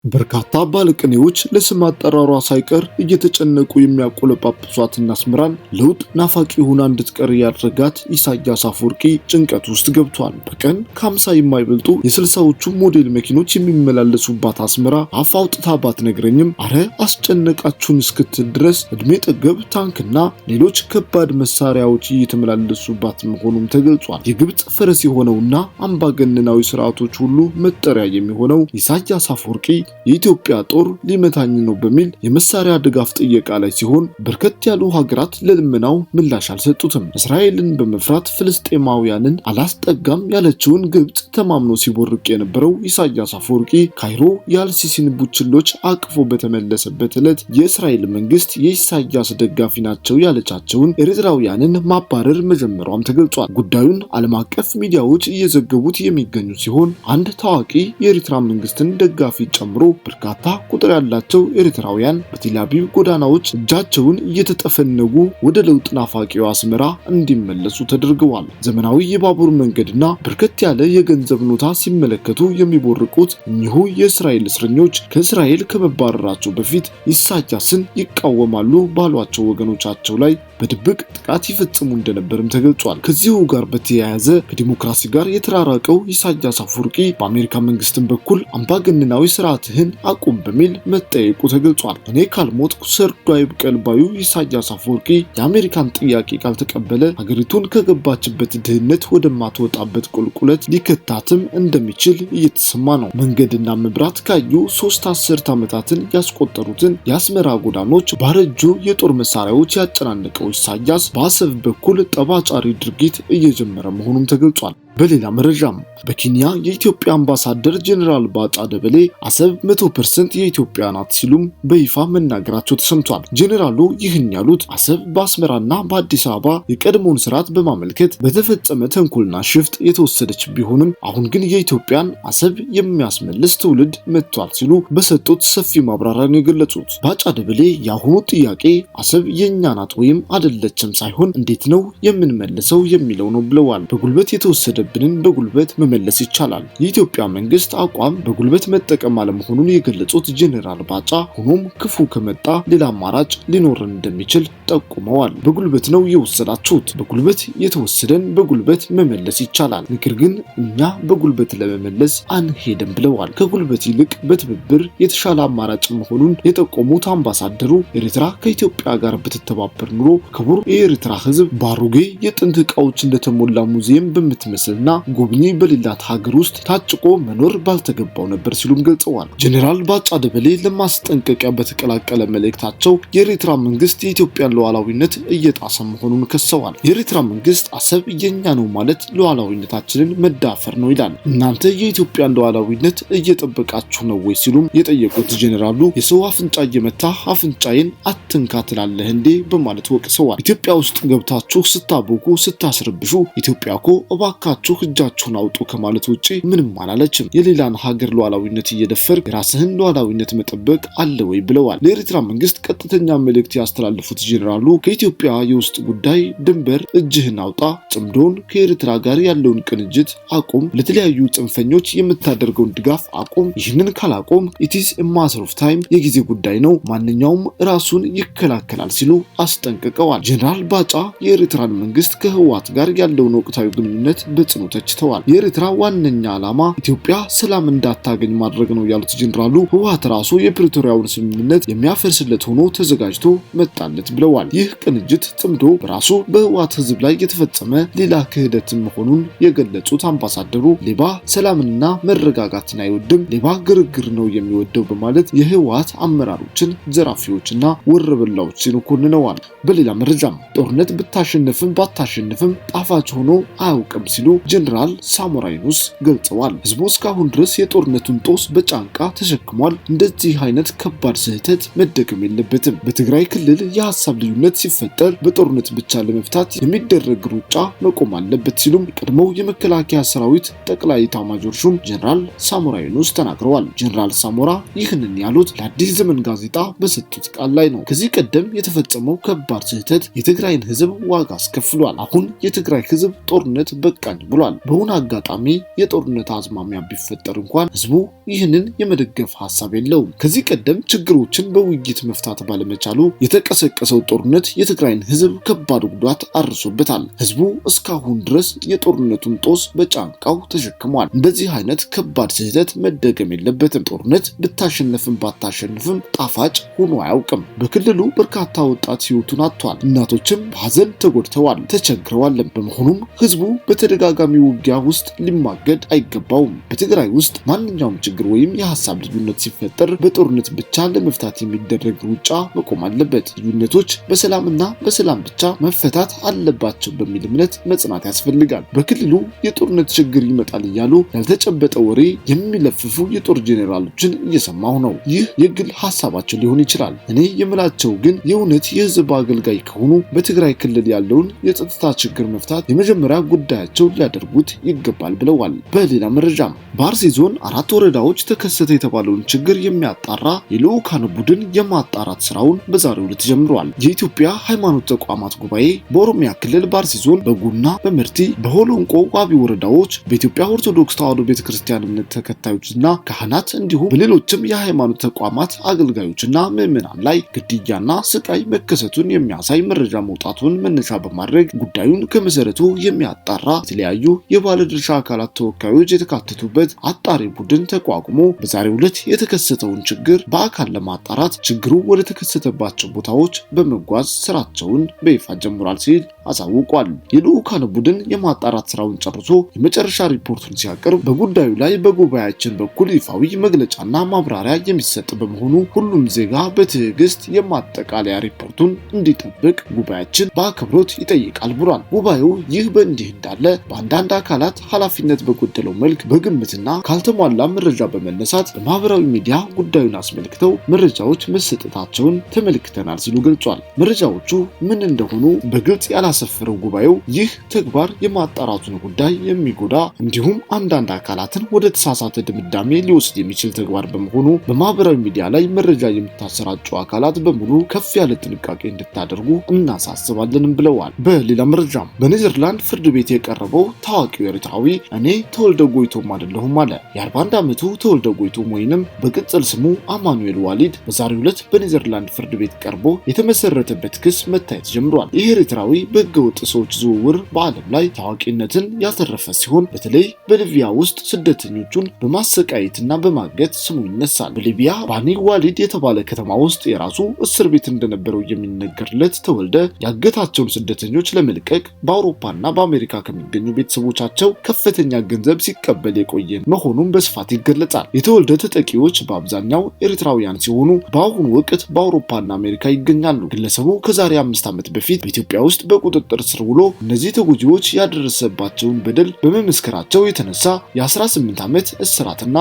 በርካታ ባለቅኔዎች ለስም አጠራሯ ሳይቀር እየተጨነቁ የሚያቆለጳጵሷትና አስመራን ለውጥ ናፋቂ ሆና እንድትቀር ያደረጋት ኢሳያስ አፈወርቂ ጭንቀት ውስጥ ገብቷል። በቀን ከ50 የማይበልጡ የስልሳዎቹ ሞዴል መኪኖች የሚመላለሱባት አስመራ አፍ አውጥታ ባትነግረኝም አረ አስጨነቃችሁን እስክትል ድረስ እድሜ ጠገብ ታንክና ሌሎች ከባድ መሳሪያዎች እየተመላለሱባት መሆኑም ተገልጿል። የግብጽ ፈረስ የሆነውና አምባገነናዊ ስርዓቶች ሁሉ መጠሪያ የሚሆነው ኢሳያስ አፈወርቂ የኢትዮጵያ ጦር ሊመታኝ ነው በሚል የመሳሪያ ድጋፍ ጥየቃ ላይ ሲሆን በርከት ያሉ ሀገራት ለልመናው ምላሽ አልሰጡትም። እስራኤልን በመፍራት ፍልስጤማውያንን አላስጠጋም ያለችውን ግብጽ ተማምኖ ሲቦርቅ የነበረው ኢሳያስ አፈወርቂ ካይሮ የአልሲሲን ቡችሎች አቅፎ በተመለሰበት ዕለት የእስራኤል መንግስት የኢሳያስ ደጋፊ ናቸው ያለቻቸውን ኤርትራውያንን ማባረር መጀመሯም ተገልጿል። ጉዳዩን ዓለም አቀፍ ሚዲያዎች እየዘገቡት የሚገኙ ሲሆን አንድ ታዋቂ የኤርትራ መንግስትን ደጋፊ ጨምሮ በርካታ ቁጥር ያላቸው ኤርትራውያን በቴልአቪቭ ጎዳናዎች እጃቸውን እየተጠፈነጉ ወደ ለውጥ ናፋቂው አስመራ እንዲመለሱ ተደርገዋል። ዘመናዊ የባቡር መንገድና በርከት ያለ የገንዘብ ኖታ ሲመለከቱ የሚቦርቁት እኚሁ የእስራኤል እስረኞች ከእስራኤል ከመባረራቸው በፊት ኢሳያስን ይቃወማሉ ባሏቸው ወገኖቻቸው ላይ በድብቅ ጥቃት ይፈጽሙ እንደነበርም ተገልጿል። ከዚሁ ጋር በተያያዘ ከዲሞክራሲ ጋር የተራራቀው ኢሳያስ አፈወርቂ በአሜሪካ መንግስትን በኩል አምባገነናዊ ስርዓትህን አቁም በሚል መጠየቁ ተገልጿል። እኔ ካልሞትኩ ሰርዶ አይብቀል ባዩ ኢሳያስ አፈወርቂ የአሜሪካን ጥያቄ ካልተቀበለ ሀገሪቱን ከገባችበት ድህነት ወደማትወጣበት ቁልቁለት ሊከታትም እንደሚችል እየተሰማ ነው። መንገድና መብራት ካዩ 3 አስርት ዓመታትን ያስቆጠሩትን የአስመራ ጎዳኖች ባረጁ የጦር መሳሪያዎች ያጨናነቀው ኢሳያስ በአሰብ በኩል ጠባጫሪ ድርጊት እየጀመረ መሆኑም ተገልጿል። በሌላ መረጃም በኬንያ የኢትዮጵያ አምባሳደር ጀነራል ባጫ ደበሌ አሰብ 100% የኢትዮጵያ ናት ሲሉም በይፋ መናገራቸው ተሰምቷል። ጀነራሉ ይህን ያሉት አሰብ በአስመራና በአዲስ አበባ የቀድሞውን ስርዓት በማመልከት በተፈጸመ ተንኮልና ሽፍት የተወሰደች ቢሆንም አሁን ግን የኢትዮጵያን አሰብ የሚያስመልስ ትውልድ መጥቷል ሲሉ በሰጡት ሰፊ ማብራሪያ ነው የገለጹት። ባጫ ደበሌ የአሁኑ ጥያቄ አሰብ የኛ ናት ወይም አይደለችም ሳይሆን እንዴት ነው የምንመልሰው የሚለው ነው ብለዋል። በጉልበት የተወሰደ ብንን በጉልበት መመለስ ይቻላል። የኢትዮጵያ መንግስት አቋም በጉልበት መጠቀም አለመሆኑን የገለጹት ጀነራል ባጫ ሆኖም ክፉ ከመጣ ሌላ አማራጭ ሊኖርን እንደሚችል ጠቁመዋል። በጉልበት ነው የወሰዳችሁት፣ በጉልበት የተወሰደን በጉልበት መመለስ ይቻላል፣ ነገር ግን እኛ በጉልበት ለመመለስ አንሄድም ብለዋል። ከጉልበት ይልቅ በትብብር የተሻለ አማራጭ መሆኑን የጠቆሙት አምባሳደሩ ኤርትራ ከኢትዮጵያ ጋር ብትተባበር ኑሮ ክቡር የኤርትራ ህዝብ ባሮጌ የጥንት ዕቃዎች እንደተሞላ ሙዚየም በምትመስል እና ጎብኚ በሌላት ሀገር ውስጥ ታጭቆ መኖር ባልተገባው ነበር ሲሉም ገልጸዋል። ጀነራል ባጫ ደበሌ ለማስጠንቀቂያ በተቀላቀለ መልእክታቸው የኤርትራ መንግስት የኢትዮጵያን ሉዓላዊነት እየጣሰ መሆኑን ከሰዋል። የኤርትራ መንግስት አሰብ የኛ ነው ማለት ሉዓላዊነታችንን መዳፈር ነው ይላል። እናንተ የኢትዮጵያን ሉዓላዊነት እየጠበቃችሁ ነው ወይ ሲሉም የጠየቁት ጀነራሉ የሰው አፍንጫ እየመታ አፍንጫዬን አትንካ ትላለህ እንዴ በማለት ወቅሰዋል። ኢትዮጵያ ውስጥ ገብታችሁ ስታቦኩ ስታስረብሹ ኢትዮጵያኮ እባካችሁ እጃችሁን አውጡ ከማለት ውጪ ምንም አላለችም። የሌላን ሀገር ሉዓላዊነት እየደፈር የራስህን ሉዓላዊነት መጠበቅ አለ ወይ ብለዋል። ለኤርትራ መንግስት ቀጥተኛ መልእክት ያስተላለፉት ጀነራሉ ከኢትዮጵያ የውስጥ ጉዳይ ድንበር እጅህን አውጣ፣ ጽምዶን ከኤርትራ ጋር ያለውን ቅንጅት አቁም፣ ለተለያዩ ጽንፈኞች የምታደርገውን ድጋፍ አቁም፣ ይህንን ካላቆም it is a matter of time የጊዜ ጉዳይ ነው፣ ማንኛውም ራሱን ይከላከላል ሲሉ አስጠንቅቀዋል። ጀነራል ባጫ የኤርትራን መንግስት ከህወሓት ጋር ያለውን ወቅታዊ ግንኙነት በጽኑ ተችተዋል። የኤርትራ ዋነኛ ዓላማ ኢትዮጵያ ሰላም እንዳታገኝ ማድረግ ነው ያሉት ጀነራሉ ህወሓት ራሱ የፕሪቶሪያውን ስምምነት የሚያፈርስለት ሆኖ ተዘጋጅቶ መጣለት ብለዋል። ይህ ቅንጅት ጽምዶ በራሱ በህወሓት ህዝብ ላይ የተፈጸመ ሌላ ክህደት መሆኑን የገለጹት አምባሳደሩ ሌባ ሰላምና መረጋጋትን አይወድም፣ ሌባ ግርግር ነው የሚወደው በማለት የህወሓት አመራሮችን ዘራፊዎችና ወረበላዎችን ኮንነዋል። በሌላ መረጃም ጦርነት ብታሸንፍም ባታሸንፍም ጣፋጭ ሆኖ አያውቅም ሲሉ ጀነራል ሳሞራ የኑስ ገልጸዋል። ህዝቡ እስካሁን ድረስ የጦርነቱን ጦስ በጫንቃ ተሸክሟል። እንደዚህ አይነት ከባድ ስህተት መደገም የለበትም። በትግራይ ክልል የሐሳብ ልዩነት ሲፈጠር በጦርነት ብቻ ለመፍታት የሚደረግ ሩጫ መቆም አለበት ሲሉም ቀድሞው የመከላከያ ሰራዊት ጠቅላይ ኤታማዦር ሹም ጀነራል ሳሞራ የኑስ ተናግረዋል። ጀነራል ሳሞራ ይህንን ያሉት ለአዲስ ዘመን ጋዜጣ በሰጡት ቃል ላይ ነው። ከዚህ ቀደም የተፈጸመው ከባድ ስህተት የትግራይን ህዝብ ዋጋ አስከፍሏል። አሁን የትግራይ ህዝብ ጦርነት በቃኝ ብሏል። በሆነ አጋጣሚ የጦርነት አዝማሚያ ቢፈጠር እንኳን ህዝቡ ይህንን የመደገፍ ሐሳብ የለውም። ከዚህ ቀደም ችግሮችን በውይይት መፍታት ባለመቻሉ የተቀሰቀሰው ጦርነት የትግራይን ህዝብ ከባድ ጉዳት አርሶበታል። ህዝቡ እስካሁን ድረስ የጦርነቱን ጦስ በጫንቃው ተሸክሟል። እንደዚህ አይነት ከባድ ስህተት መደገም የለበትም። ጦርነት ብታሸንፍም ባታሸንፍም ጣፋጭ ሆኖ አያውቅም። በክልሉ በርካታ ወጣት ህይወቱን አጥቷል። እናቶችም በሐዘን ተጎድተዋል፣ ተቸግረዋል። በመሆኑም ህዝቡ በተደጋጋሚ ውጊያ ውስጥ ሊማገድ አይገባውም። በትግራይ ውስጥ ማንኛውም ችግር ወይም የሐሳብ ልዩነት ሲፈጠር በጦርነት ብቻ ለመፍታት የሚደረግ ሩጫ መቆም አለበት። ልዩነቶች በሰላምና በሰላም ብቻ መፈታት አለባቸው በሚል እምነት መጽናት ያስፈልጋል። በክልሉ የጦርነት ችግር ይመጣል እያሉ ያልተጨበጠ ወሬ የሚለፍፉ የጦር ጄኔራሎችን እየሰማሁ ነው። ይህ የግል ሐሳባቸው ሊሆን ይችላል። እኔ የምላቸው ግን የእውነት የህዝብ አገልጋይ ከሆኑ በትግራይ ክልል ያለውን የጸጥታ ችግር መፍታት የመጀመሪያ ጉዳያቸው ሊያደርጉት ይገባል ብለዋል። በሌላ መረጃም በአርሲ ዞን 4 ወረዳዎች ተከሰተ የተባለውን ችግር የሚያጣራ የልዑካን ቡድን የማጣራት ስራውን በዛሬው ዕለት ጀምሯል። የኢትዮጵያ ሃይማኖት ተቋማት ጉባኤ በኦሮሚያ ክልል በአርሲ ዞን በጉና፣ በመርቲ፣ በሆሎንቆ ዋቢ ወረዳዎች በኢትዮጵያ ኦርቶዶክስ ተዋሕዶ ቤተክርስቲያን እምነት ተከታዮችና ካህናት እንዲሁም በሌሎችም የሃይማኖት ተቋማት አገልጋዮችና ምዕመናን ላይ ግድያና ስቃይ መከሰቱን የሚያሳይ መረጃ መውጣቱን መነሻ በማድረግ ጉዳዩን ከመሰረቱ የሚያጣራ የተለያዩ የባለድርሻ አካላት ተወካዮች የተካተቱበት አጣሪ ቡድን ተቋቁሞ በዛሬው ዕለት የተከሰተውን ችግር በአካል ለማጣራት ችግሩ ወደ ተከሰተባቸው ቦታዎች በመጓዝ ስራቸውን በይፋ ጀምሯል ሲል አሳውቋል። የልዑካን ቡድን የማጣራት ስራውን ጨርሶ የመጨረሻ ሪፖርቱን ሲያቀርብ በጉዳዩ ላይ በጉባኤያችን በኩል ይፋዊ መግለጫና ማብራሪያ የሚሰጥ በመሆኑ ሁሉም ዜጋ በትዕግስት የማጠቃለያ ሪፖርቱን እንዲጠብቅ ጉባኤያችን በአክብሮት ይጠይቃል ብሏል። ጉባኤው ይህ በእንዲህ እንዳለ በአንዳንድ አካላት ኃላፊነት በጎደለው መልክ በግምትና ካልተሟላ መረጃ በመነሳት በማህበራዊ ሚዲያ ጉዳዩን አስመልክተው መረጃዎች መሰጠታቸውን ተመልክተናል ሲሉ ገልጿል። መረጃዎቹ ምን እንደሆኑ በግልጽ ያላሰፈረው ጉባኤው ይህ ተግባር የማጣራቱን ጉዳይ የሚጎዳ እንዲሁም አንዳንድ አካላትን ወደ ተሳሳተ ድምዳሜ ሊወስድ የሚችል ተግባር በመሆኑ በማህበራዊ ሚዲያ ላይ መረጃ የምታሰራጩ አካላት በሙሉ ከፍ ያለ ጥንቃቄ እንድታደርጉ እናሳስባለንም ብለዋል። በሌላ መረጃም በኔዘርላንድ ፍርድ ቤት የቀረበው ታዋቂው ኤርትራዊ እኔ ተወልደ ጎይቶም አይደለሁም አለ። የ41 ዓመቱ ተወልደ ጎይቶም ወይንም በቅጽል ስሙ አማኑኤል ዋሊድ በዛሬው ዕለት በኔዘርላንድ ፍርድ ቤት ቀርቦ የተመሰረተበት ክስ መታየት ጀምሯል። ይህ ኤርትራዊ በህገወጥ ሰዎች ዝውውር በዓለም ላይ ታዋቂነትን ያተረፈ ሲሆን በተለይ በሊቢያ ውስጥ ስደተኞቹን በማሰቃየትና በማገት ስሙ ይነሳል። በሊቢያ ባኒ ዋሊድ የተባለ ከተማ ውስጥ የራሱ እስር ቤት እንደነበረው የሚነገርለት ተወልደ ያገታቸውን ስደተኞች ለመልቀቅ በአውሮፓና በአሜሪካ ከሚገኙ ቤተሰቦቻቸው ከፍተኛ ገንዘብ ሲቀበል የቆየ መሆኑን በስፋት ይገለጻል። የተወልደ ተጠቂዎች በአብዛኛው ኤርትራውያን ሲሆኑ በአሁኑ ወቅት በአውሮፓና አሜሪካ ይገኛሉ። ግለሰቡ ከዛሬ 5 ዓመት በፊት በኢትዮጵያ ውስጥ በቁጥጥር ስር ውሎ እነዚህ ተጎጂዎች ያደረሰባቸውን በደል በመመስከራቸው የተነሳ የ18 ዓመት እስራትና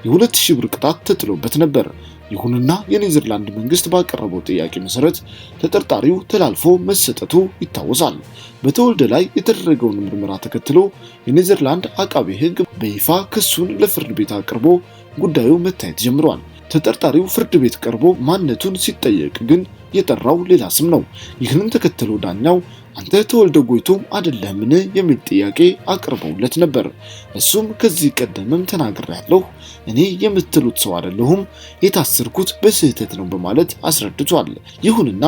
የ2000 ብር ቅጣት ተጥሎበት ነበር። ይሁንና የኔዘርላንድ መንግስት ባቀረበው ጥያቄ መሰረት ተጠርጣሪው ተላልፎ መሰጠቱ ይታወሳል። በተወልደ ላይ የተደረገውን ምርመራ ተከትሎ የኔዘርላንድ አቃቤ ሕግ በይፋ ክሱን ለፍርድ ቤት አቅርቦ ጉዳዩ መታየት ጀምሯል። ተጠርጣሪው ፍርድ ቤት ቀርቦ ማንነቱን ሲጠየቅ ግን የጠራው ሌላ ስም ነው። ይህንን ተከትሎ ዳኛው አንተ ተወልደ ጎይቶም አይደለህምን የሚል ጥያቄ አቅርበውለት ነበር። እሱም ከዚህ ቀደምም ተናግሬያለሁ፣ እኔ የምትሉት ሰው አይደለሁም፣ የታሰርኩት በስህተት ነው በማለት አስረድቷል። ይሁንና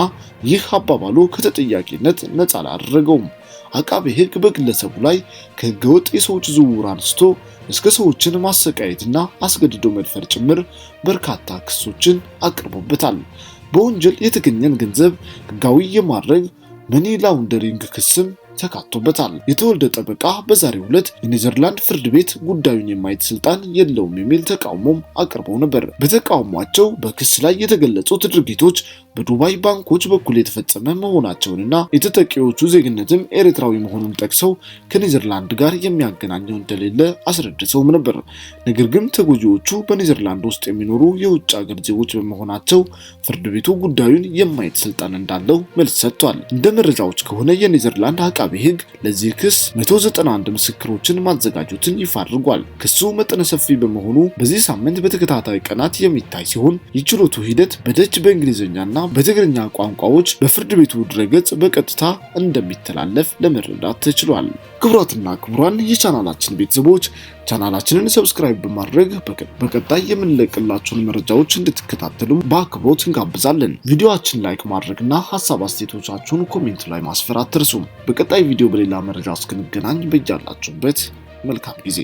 ይህ አባባሉ ከተጠያቂነት ነፃ አላደረገውም። አቃቤ ሕግ በግለሰቡ ላይ ከህገወጥ የሰዎች ዝውውር አንስቶ እስከ ሰዎችን ማሰቃየትና አስገድዶ መድፈር ጭምር በርካታ ክሶችን አቅርቦበታል። በወንጀል የተገኘን ገንዘብ ህጋዊ የማድረግ መኒ ላውንደሪንግ ክስም ተካቶበታል። የተወልደ ጠበቃ በዛሬው ዕለት የኔዘርላንድ ፍርድ ቤት ጉዳዩን የማየት ስልጣን የለውም የሚል ተቃውሞም አቅርበው ነበር። በተቃውሟቸው በክስ ላይ የተገለጹት ድርጊቶች በዱባይ ባንኮች በኩል የተፈጸመ መሆናቸውንና የተጠቂዎቹ ዜግነትም ኤርትራዊ መሆኑን ጠቅሰው ከኔዘርላንድ ጋር የሚያገናኘው እንደሌለ አስረድተውም ነበር። ነገር ግን ተጎጂዎቹ በኔዘርላንድ ውስጥ የሚኖሩ የውጭ ሀገር ዜጎች በመሆናቸው ፍርድ ቤቱ ጉዳዩን የማየት ስልጣን እንዳለው መልስ ሰጥቷል። እንደ መረጃዎች ከሆነ የኔዘርላንድ አቃቤ ሕግ ለዚህ ክስ 191 ምስክሮችን ማዘጋጀቱን ይፋ አድርጓል። ክሱ መጠነ ሰፊ በመሆኑ በዚህ ሳምንት በተከታታይ ቀናት የሚታይ ሲሆን የችሎቱ ሂደት በደች በእንግሊዝኛና በትግርኛ ቋንቋዎች በፍርድ ቤቱ ድረገጽ በቀጥታ እንደሚተላለፍ ለመረዳት ተችሏል። ክቡራትና ክቡራን የቻናላችን ቤተሰቦች ቻናላችንን ሰብስክራይብ በማድረግ በቀጣይ የምንለቅላችሁን መረጃዎች እንድትከታተሉ በአክብሮት እንጋብዛለን። ቪዲዮአችንን ላይክ ማድረግና ሐሳብ አስተያየቶቻችሁን ኮሜንት ላይ ማስፈር አትርሱ። በቀጣይ ቪዲዮ በሌላ መረጃ እስክንገናኝ በያላችሁበት መልካም ጊዜ